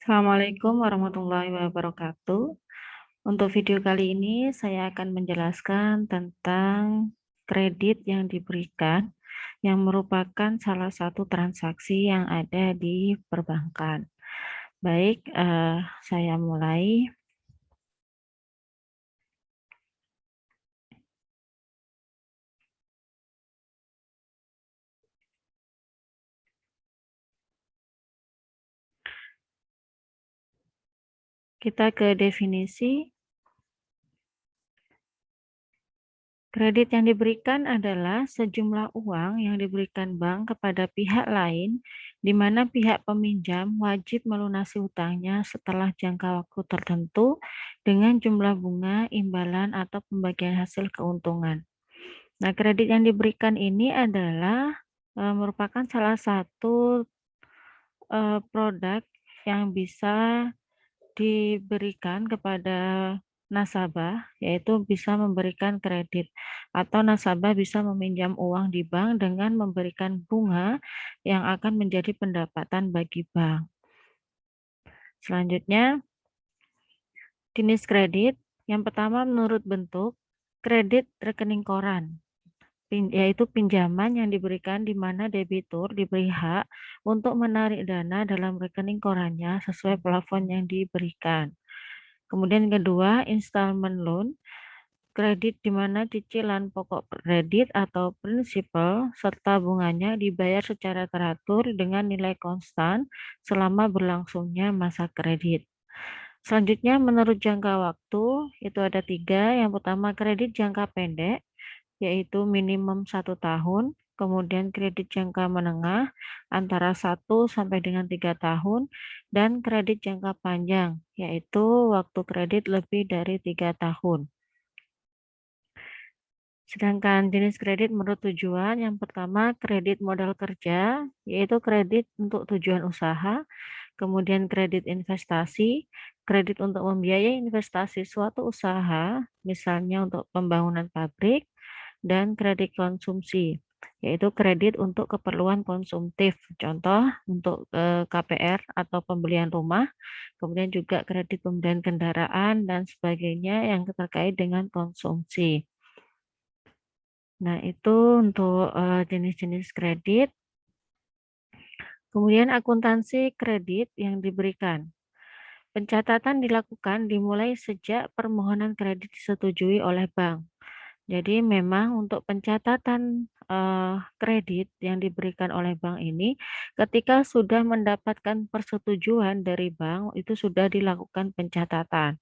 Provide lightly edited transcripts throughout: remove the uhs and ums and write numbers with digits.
Assalamualaikum warahmatullahi wabarakatuh. Untuk video kali ini saya akan menjelaskan tentang kredit yang diberikan yang merupakan salah satu transaksi yang ada di perbankan. Baik, saya mulai. Kita ke definisi. Kredit yang diberikan adalah sejumlah uang yang diberikan bank kepada pihak lain, di mana pihak peminjam wajib melunasi utangnya setelah jangka waktu tertentu dengan jumlah bunga, imbalan, atau pembagian hasil keuntungan. Nah, kredit yang diberikan ini adalah merupakan salah satu produk yang bisa diberikan kepada nasabah, yaitu bisa memberikan kredit atau nasabah bisa meminjam uang di bank dengan memberikan bunga yang akan menjadi pendapatan bagi bank. Selanjutnya, jenis kredit. Yang pertama menurut bentuk, kredit rekening koran, yaitu pinjaman yang diberikan di mana debitur diberi hak untuk menarik dana dalam rekening korannya sesuai plafon yang diberikan. Kemudian kedua, installment loan, kredit di mana cicilan pokok kredit atau prinsipal serta bunganya dibayar secara teratur dengan nilai konstan selama berlangsungnya masa kredit. Selanjutnya, menurut jangka waktu, itu ada 3. Yang pertama, kredit jangka pendek, yaitu minimum 1 tahun. Kemudian kredit jangka menengah antara 1 sampai dengan 3 tahun, dan kredit jangka panjang, yaitu waktu kredit lebih dari 3 tahun. Sedangkan jenis kredit menurut tujuan, yang pertama kredit modal kerja, yaitu kredit untuk tujuan usaha. Kemudian kredit investasi, kredit untuk membiayai investasi suatu usaha, misalnya untuk pembangunan pabrik. Dan kredit konsumsi, yaitu kredit untuk keperluan konsumtif, contoh untuk KPR atau pembelian rumah, kemudian juga kredit pembelian kendaraan dan sebagainya yang terkait dengan konsumsi. Nah, itu untuk jenis-jenis kredit. Kemudian akuntansi kredit yang diberikan. Pencatatan dilakukan dimulai sejak permohonan kredit disetujui oleh bank. Jadi memang untuk pencatatan kredit yang diberikan oleh bank ini, ketika sudah mendapatkan persetujuan dari bank, itu sudah dilakukan pencatatan.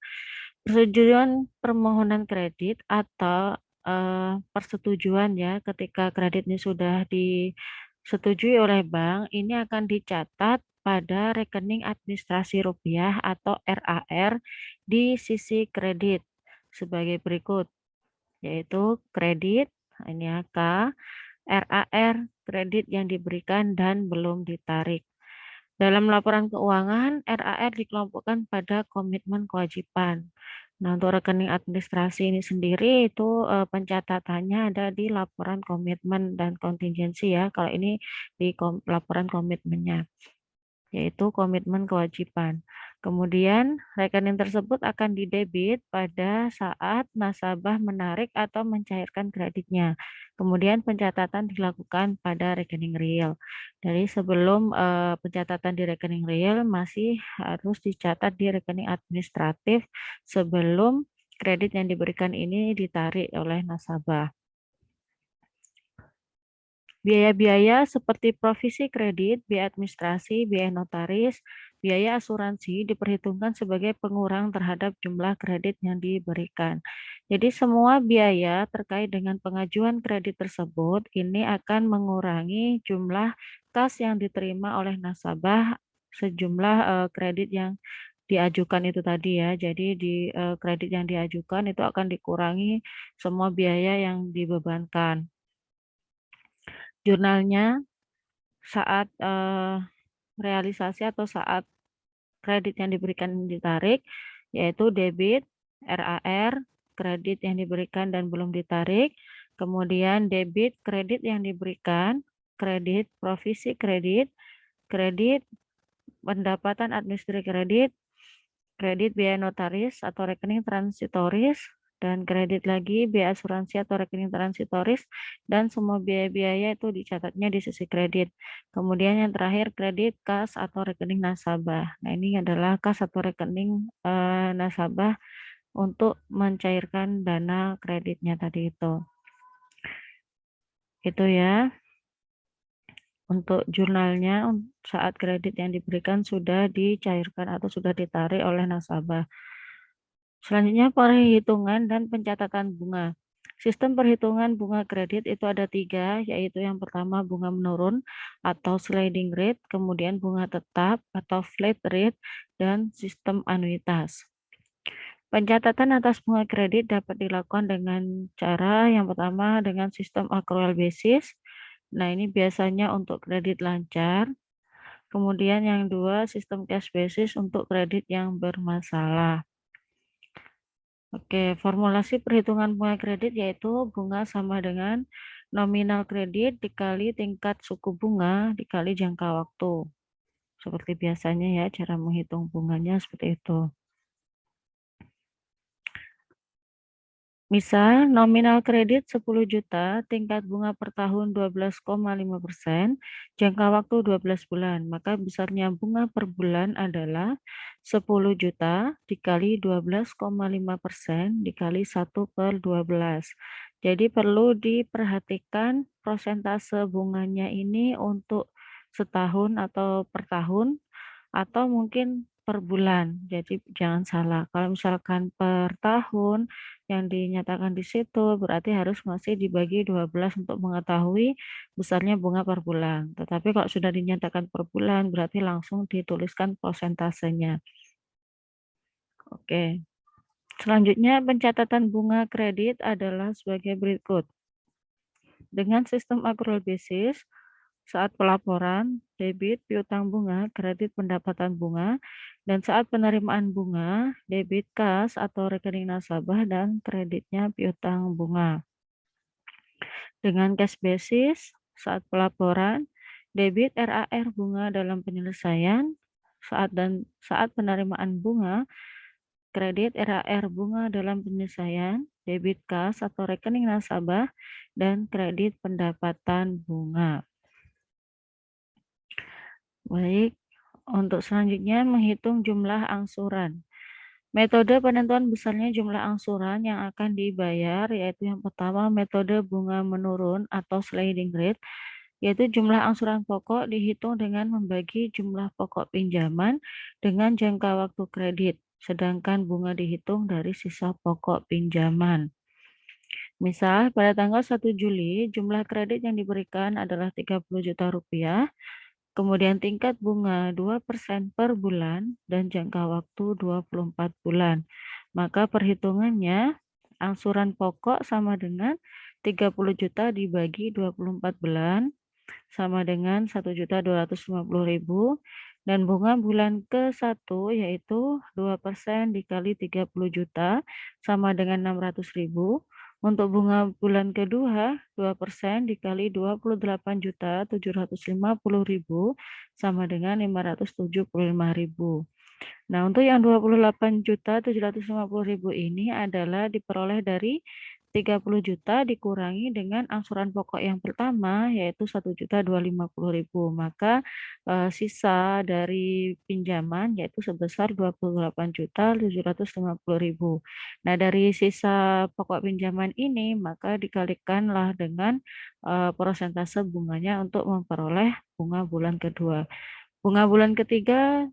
Persetujuan permohonan kredit atau persetujuan ya, ketika kredit ini sudah disetujui oleh bank, ini akan dicatat pada rekening administrasi rupiah atau RAR di sisi kredit sebagai berikut, yaitu kredit, ini ya K, RAR, kredit yang diberikan dan belum ditarik. Dalam laporan keuangan, RAR dikelompokkan pada komitmen kewajiban. Nah, untuk rekening administrasi ini sendiri itu pencatatannya ada di laporan komitmen dan kontingensi ya. Kalau ini di laporan komitmennya, yaitu komitmen kewajiban. Kemudian rekening tersebut akan didebit pada saat nasabah menarik atau mencairkan kreditnya. Kemudian pencatatan dilakukan pada rekening real. Dari sebelum pencatatan di rekening real masih harus dicatat di rekening administratif sebelum kredit yang diberikan ini ditarik oleh nasabah. Biaya-biaya seperti provisi kredit, biaya administrasi, biaya notaris, biaya asuransi diperhitungkan sebagai pengurang terhadap jumlah kredit yang diberikan. Jadi semua biaya terkait dengan pengajuan kredit tersebut ini akan mengurangi jumlah kas yang diterima oleh nasabah sejumlah kredit yang diajukan itu tadi ya. Jadi di kredit yang diajukan itu akan dikurangi semua biaya yang dibebankan. Jurnalnya saat realisasi atau saat kredit yang diberikan ditarik, yaitu debit, RAR, kredit yang diberikan dan belum ditarik, kemudian debit kredit yang diberikan, kredit provisi kredit, kredit pendapatan administrasi kredit, kredit biaya notaris atau rekening transitoris, dan kredit lagi biaya asuransi atau rekening transitoris, dan semua biaya-biaya itu dicatatnya di sisi kredit. Kemudian yang terakhir kredit kas atau rekening nasabah. Nah, ini adalah kas atau rekening nasabah untuk mencairkan dana kreditnya tadi itu. Itu ya. Untuk jurnalnya saat kredit yang diberikan sudah dicairkan atau sudah ditarik oleh nasabah. Selanjutnya perhitungan dan pencatatan bunga. Sistem perhitungan bunga kredit itu ada 3, yaitu yang pertama bunga menurun atau sliding rate, kemudian bunga tetap atau flat rate, dan sistem anuitas. Pencatatan atas bunga kredit dapat dilakukan dengan cara yang pertama dengan sistem accrual basis. Nah, ini biasanya untuk kredit lancar. Kemudian yang dua, sistem cash basis untuk kredit yang bermasalah. Oke, formulasi perhitungan bunga kredit yaitu bunga sama dengan nominal kredit dikali tingkat suku bunga dikali jangka waktu. Seperti biasanya ya, cara menghitung bunganya seperti itu. Misal, nominal kredit 10 juta, tingkat bunga per tahun 12,5%, jangka waktu 12 bulan. Maka besarnya bunga per bulan adalah 10 juta dikali 12,5% dikali 1/12. Jadi perlu diperhatikan persentase bunganya ini untuk setahun atau per tahun, atau mungkin per bulan. Jadi jangan salah. Kalau misalkan per tahun yang dinyatakan di situ berarti harus masih dibagi 12 untuk mengetahui besarnya bunga per bulan. Tetapi kalau sudah dinyatakan per bulan berarti langsung dituliskan prosentasenya. Oke. Selanjutnya pencatatan bunga kredit adalah sebagai berikut. Dengan sistem accrual basis, saat pelaporan, debit piutang bunga, kredit pendapatan bunga, dan saat penerimaan bunga, debit kas atau rekening nasabah, dan kreditnya piutang bunga. Dengan cash basis, saat pelaporan, debit RAR bunga dalam penyelesaian, saat penerimaan bunga, kredit RAR bunga dalam penyelesaian, debit kas atau rekening nasabah, dan kredit pendapatan bunga. Baik, untuk selanjutnya menghitung jumlah angsuran. Metode penentuan besarnya jumlah angsuran yang akan dibayar yaitu yang pertama metode bunga menurun atau sliding rate, yaitu jumlah angsuran pokok dihitung dengan membagi jumlah pokok pinjaman dengan jangka waktu kredit, sedangkan bunga dihitung dari sisa pokok pinjaman. Misal, pada tanggal 1 Juli, jumlah kredit yang diberikan adalah 30 juta rupiah, kemudian tingkat bunga 2% per bulan dan jangka waktu 24 bulan. Maka perhitungannya angsuran pokok sama dengan 30 juta dibagi 24 bulan sama dengan 1.250.000 dan bunga bulan ke-1 yaitu 2% dikali 30 juta sama dengan 600.000. Untuk bunga bulan kedua, 2% dikali 28.750.000 sama dengan 575.000. Nah, untuk yang 28.750.000 ini adalah diperoleh dari 30 juta dikurangi dengan angsuran pokok yang pertama yaitu 1.250.000. Maka sisa dari pinjaman yaitu sebesar 28.750.000. Nah, dari sisa pokok pinjaman ini maka dikalikanlah dengan persentase bunganya untuk memperoleh bunga bulan kedua. Bunga bulan ketiga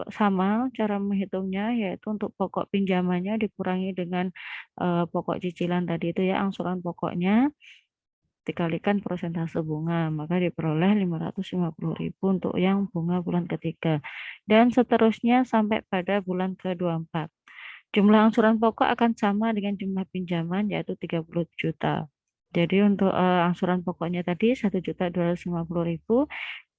sama cara menghitungnya yaitu untuk pokok pinjamannya dikurangi dengan pokok cicilan tadi itu ya, angsuran pokoknya dikalikan persentase bunga, maka diperoleh 550.000 untuk yang bunga bulan ketiga. Dan seterusnya sampai pada bulan ke-24. Jumlah angsuran pokok akan sama dengan jumlah pinjaman yaitu 30 juta. Jadi untuk angsuran pokoknya tadi 1.250.000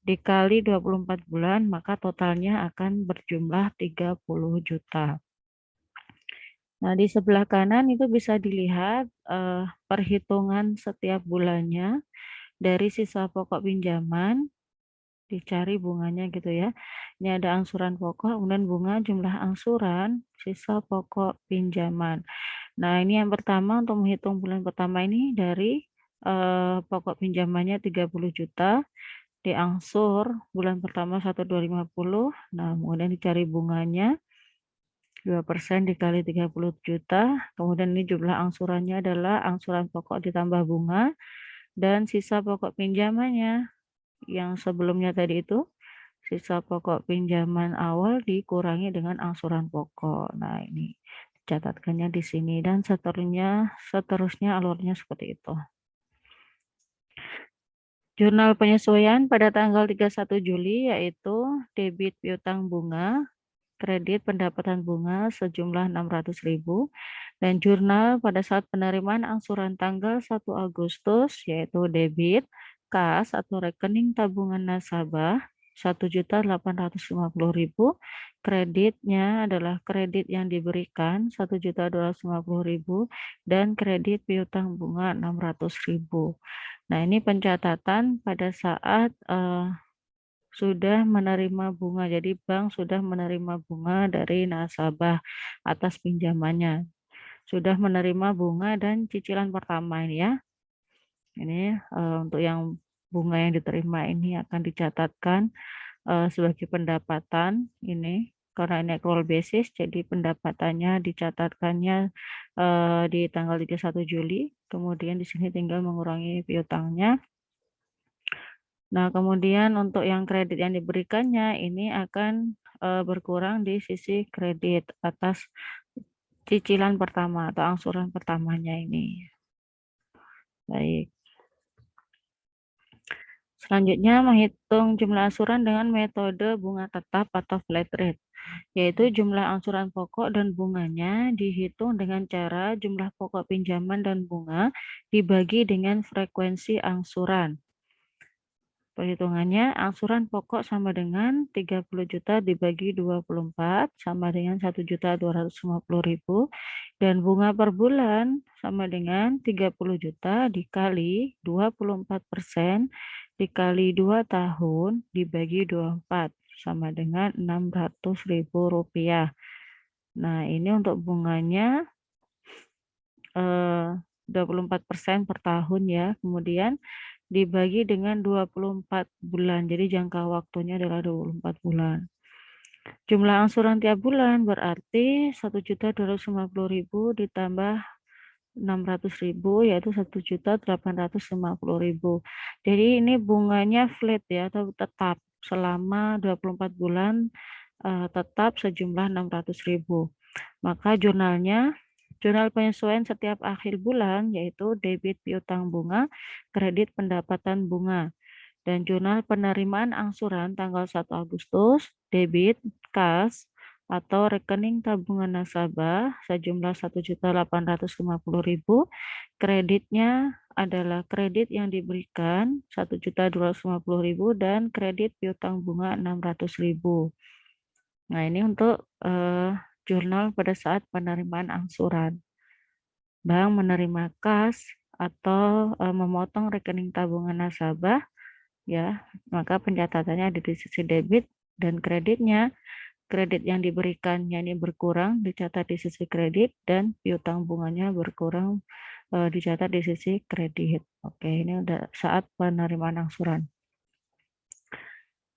dikali 24 bulan, maka totalnya akan berjumlah 30 juta. Nah, di sebelah kanan itu bisa dilihat perhitungan setiap bulannya dari sisa pokok pinjaman dicari bunganya gitu ya. Ini ada angsuran pokok, kemudian bunga, jumlah angsuran, sisa pokok pinjaman. Nah, ini yang pertama untuk menghitung bulan pertama ini dari pokok pinjamannya 30 juta, diangsur bulan pertama 1.250. Nah, kemudian dicari bunganya 2% dikali 30 juta. Kemudian ini jumlah angsurannya adalah angsuran pokok ditambah bunga dan sisa pokok pinjamannya yang sebelumnya tadi itu sisa pokok pinjaman awal dikurangi dengan angsuran pokok. Nah, ini catatkannya di sini dan seterusnya alurnya seperti itu. Jurnal penyesuaian pada tanggal 31 Juli yaitu debit piutang bunga, kredit pendapatan bunga sejumlah 600.000 dan jurnal pada saat penerimaan angsuran tanggal 1 Agustus yaitu debit kas atau rekening tabungan nasabah 1.850.000, kreditnya adalah kredit yang diberikan 1.250.000 dan kredit piutang bunga 600.000. Nah, ini pencatatan pada saat sudah menerima bunga. Jadi bank sudah menerima bunga dari nasabah atas pinjamannya. Sudah menerima bunga dan cicilan pertama ini ya. Ini untuk yang bunga yang diterima ini akan dicatatkan sebagai pendapatan ini karena ini accrual basis, jadi pendapatannya dicatatkannya di tanggal 31 Juli. Kemudian di sini tinggal mengurangi piutangnya. Nah, kemudian untuk yang kredit yang diberikannya ini akan berkurang di sisi kredit atas cicilan pertama atau angsuran pertamanya ini. Baik. Selanjutnya menghitung jumlah angsuran dengan metode bunga tetap atau flat rate, yaitu jumlah angsuran pokok dan bunganya dihitung dengan cara jumlah pokok pinjaman dan bunga dibagi dengan frekuensi angsuran. Perhitungannya, angsuran pokok sama dengan 30 juta dibagi 24 sama dengan 1.250.000 dan bunga per bulan sama dengan 30 juta dikali 24% dikali 2 tahun dibagi 24 sama dengan 600.000 rupiah. Nah, ini untuk bunganya 24% per tahun ya. Kemudian dibagi dengan 24 bulan. Jadi jangka waktunya adalah 24 bulan. Jumlah angsuran tiap bulan berarti 1.250.000 ditambah 600.000 yaitu 1.850.000. Jadi ini bunganya flat ya atau tetap selama 24 bulan tetap sejumlah 600.000. Maka jurnal penyesuaian setiap akhir bulan yaitu debit piutang bunga, kredit pendapatan bunga. Dan jurnal penerimaan angsuran tanggal 1 Agustus, debit kas atau rekening tabungan nasabah sejumlah 1.850.000, kreditnya adalah kredit yang diberikan 1.250.000 dan kredit piutang bunga 600.000. Nah, ini untuk jurnal pada saat penerimaan angsuran. Bank menerima kas atau memotong rekening tabungan nasabah, ya, maka pencatatannya ada di sisi debit dan kreditnya. Kredit yang diberikannya ini berkurang, dicatat di sisi kredit, dan piutang bunganya berkurang, dicatat di sisi kredit. Oke, ini udah saat penerimaan angsuran.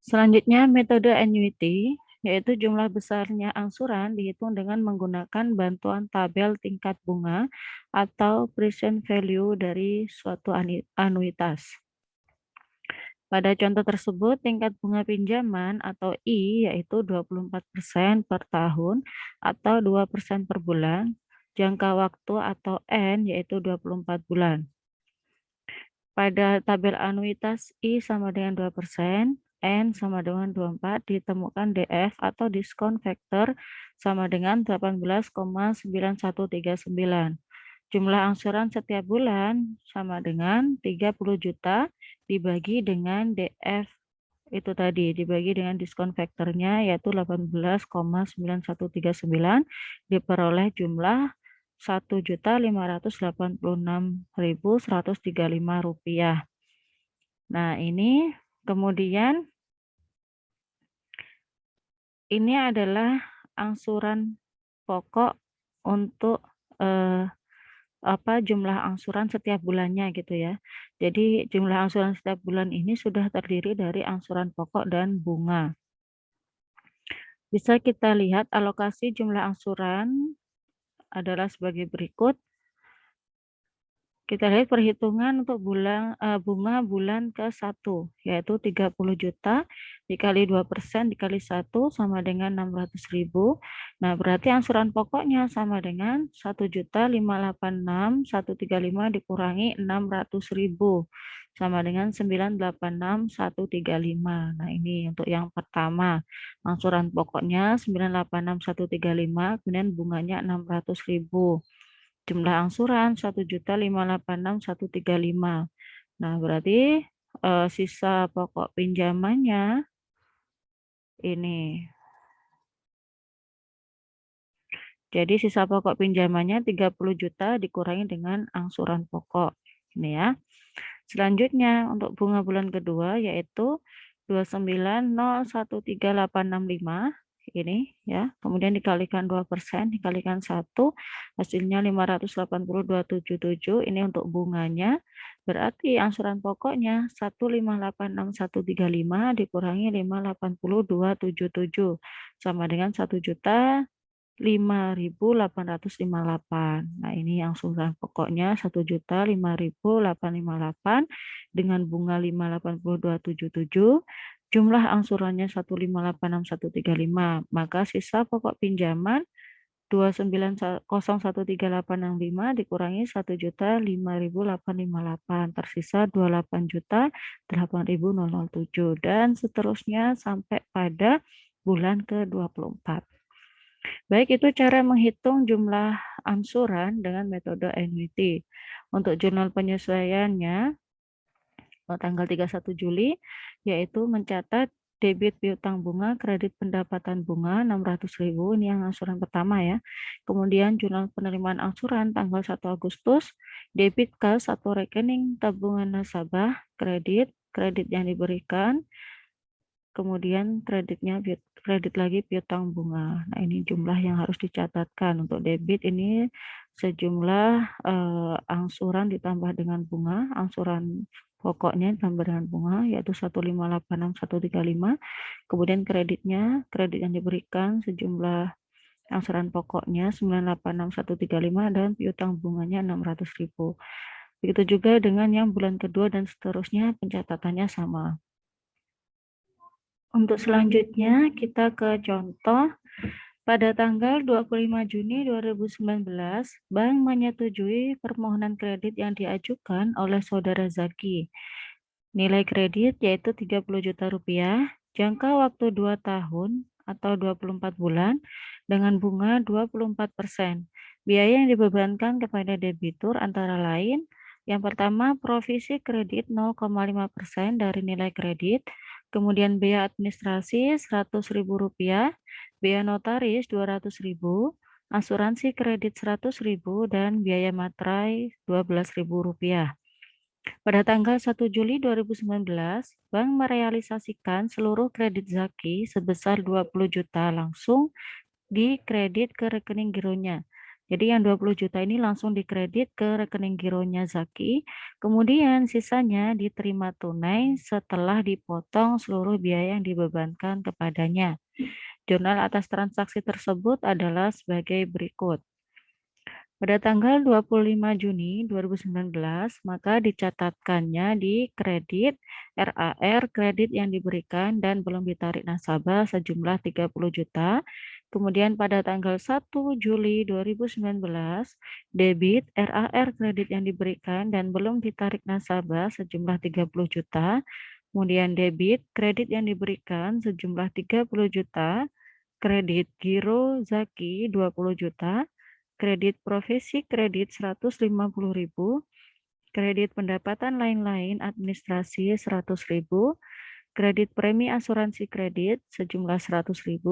Selanjutnya metode annuity, yaitu jumlah besarnya angsuran dihitung dengan menggunakan bantuan tabel tingkat bunga atau present value dari suatu anuitas. Pada contoh tersebut, tingkat bunga pinjaman atau I yaitu 24% per tahun atau 2% per bulan, jangka waktu atau N yaitu 24 bulan. Pada tabel anuitas I sama dengan 2%, N sama dengan 24, ditemukan DF atau diskon faktor sama dengan 18,9139. Jumlah angsuran setiap bulan sama dengan 30 juta dibagi dengan DF itu tadi, dibagi dengan diskon faktornya yaitu 18,9139 diperoleh jumlah Rp1.586.135. Nah, ini kemudian ini adalah angsuran pokok untuk jumlah angsuran setiap bulannya gitu ya. Jadi jumlah angsuran setiap bulan ini sudah terdiri dari angsuran pokok dan bunga. Bisa kita lihat alokasi jumlah angsuran adalah sebagai berikut. Kita lihat perhitungan untuk bunga bulan ke-1, yaitu 30 juta dikali 2% dikali 1 sama dengan 600.000. Nah, berarti angsuran pokoknya sama dengan 1.586.135 dikurangi 600.000 sama dengan 986.135. Nah, ini untuk yang pertama. Angsuran pokoknya 986.135, kemudian bunganya 600.000. Jumlah angsuran 1.586.135. Nah, berarti sisa pokok pinjamannya ini. Jadi sisa pokok pinjamannya 30 juta dikurangi dengan angsuran pokok. Ini ya. Selanjutnya untuk bunga bulan kedua yaitu 29013865 ini ya. Kemudian dikalikan 2% dikalikan 1 hasilnya 580.277. Ini untuk bunganya. Berarti angsuran pokoknya 1.586.135 dikurangi 580.277 sama dengan 1.5.858. Nah, ini angsuran pokoknya 1.5.858 dengan bunga 580.277. Jumlah angsurannya 1.586.135. Maka sisa pokok pinjaman 29013865 dikurangi 1.005.858. Tersisa 28.008.007 dan seterusnya sampai pada bulan ke-24. Baik, itu cara menghitung jumlah angsuran dengan metode annuity. Untuk jurnal penyesuaiannya, tanggal 31 Juli, yaitu mencatat debit piutang bunga, kredit pendapatan bunga 600.000, ini yang angsuran pertama ya. Kemudian jurnal penerimaan angsuran tanggal 1 Agustus, debit kas atau rekening tabungan nasabah, kredit yang diberikan, kemudian kredit lagi piutang bunga. Nah, ini jumlah yang harus dicatatkan. Untuk debit ini sejumlah angsuran ditambah dengan bunga, angsuran pokoknya ditambah dengan bunga yaitu 1.586.135. Kemudian kredit yang diberikan sejumlah angsuran pokoknya 986.135 dan piutang bunganya 600.000. Begitu juga dengan yang bulan kedua dan seterusnya pencatatannya sama. Untuk selanjutnya kita ke contoh. Pada tanggal 25 Juni 2019, Bank menyetujui permohonan kredit yang diajukan oleh Saudara Zaki. Nilai kredit yaitu 30 juta rupiah, jangka waktu 2 tahun atau 24 bulan dengan bunga 24%. Biaya yang dibebankan kepada debitur antara lain, yang pertama provisi kredit 0,5% dari nilai kredit, kemudian biaya administrasi Rp100.000, biaya notaris Rp200.000, asuransi kredit Rp100.000, dan biaya materai Rp12.000. Pada tanggal 1 Juli 2019, Bank merealisasikan seluruh kredit Zaki sebesar 20 juta langsung dikredit ke rekening gironya. Jadi yang 20 juta ini langsung dikredit ke rekening gironya Zaki, kemudian sisanya diterima tunai setelah dipotong seluruh biaya yang dibebankan kepadanya. Jurnal atas transaksi tersebut adalah sebagai berikut. Pada tanggal 25 Juni 2019, maka dicatatkannya di kredit RAR kredit yang diberikan dan belum ditarik nasabah sejumlah 30 juta. Kemudian pada tanggal 1 Juli 2019, debit RAR kredit yang diberikan dan belum ditarik nasabah sejumlah 30 juta. Kemudian debit kredit yang diberikan sejumlah 30 juta. Kredit giro Zaki 20 juta. Kredit profesi kredit 150.000, kredit pendapatan lain-lain administrasi 100.000, kredit premi asuransi kredit sejumlah 100.000,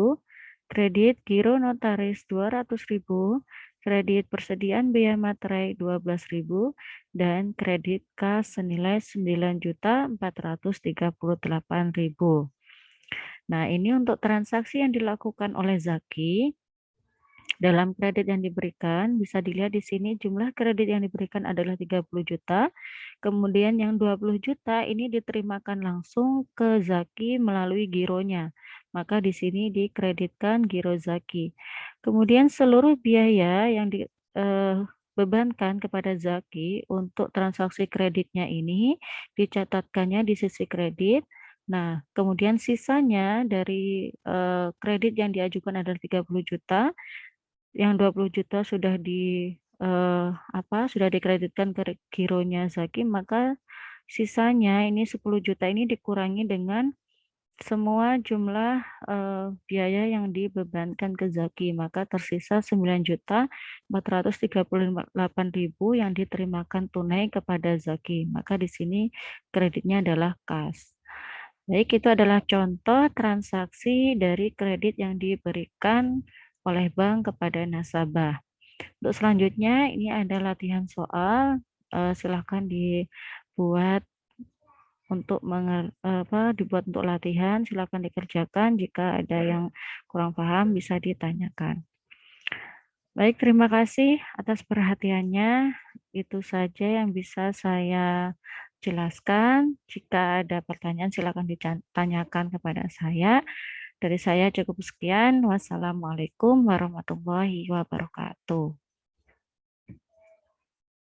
kredit giro notaris 200.000, kredit persediaan biaya materai 12.000, dan kredit kas senilai 9.438.000. Nah, ini untuk transaksi yang dilakukan oleh Zaki dalam kredit yang diberikan, bisa dilihat di sini jumlah kredit yang diberikan adalah 30 juta. Kemudian yang 20 juta ini diterimakan langsung ke Zaki melalui gironya. Maka di sini dikreditkan giro Zaki. Kemudian seluruh biaya yang dibebankan kepada Zaki untuk transaksi kreditnya ini dicatatkannya di sisi kredit. Nah, kemudian sisanya dari kredit yang diajukan adalah 30 juta, yang 20 juta sudah sudah dikreditkan ke gironya Zaki, maka sisanya ini 10 juta ini dikurangi dengan semua jumlah biaya yang dibebankan ke Zaki, maka tersisa 9.438.000 yang diterimakan tunai kepada Zaki. Maka di sini kreditnya adalah kas. Baik, itu adalah contoh transaksi dari kredit yang diberikan oleh bank kepada nasabah. Untuk selanjutnya, ini ada latihan soal. Silahkan dibuat dibuat untuk latihan. Silahkan dikerjakan. Jika ada yang kurang paham, bisa ditanyakan. Baik, terima kasih atas perhatiannya. Itu saja yang bisa saya jelaskan. Jika ada pertanyaan, silakan ditanyakan kepada saya. Dari saya cukup sekian. Wassalamualaikum warahmatullahi wabarakatuh.